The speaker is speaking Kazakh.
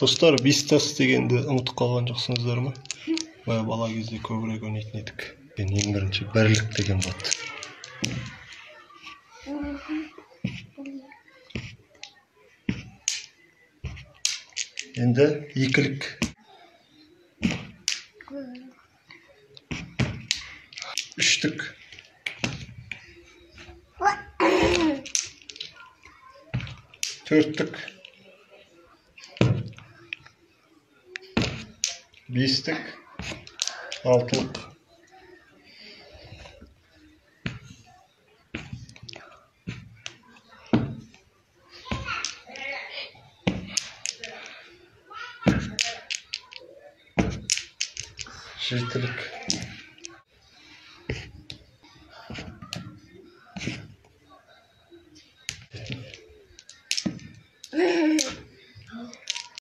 Достар, бистас дегенді ұмытып қалған жоқсыңыздар ма? Бала кезде көбірек ойнайтын едік. Ең бірінші бірлік деген болады. Енді екілік. Үштік. Төрттік. Бестік. Алтылық. Жетілік.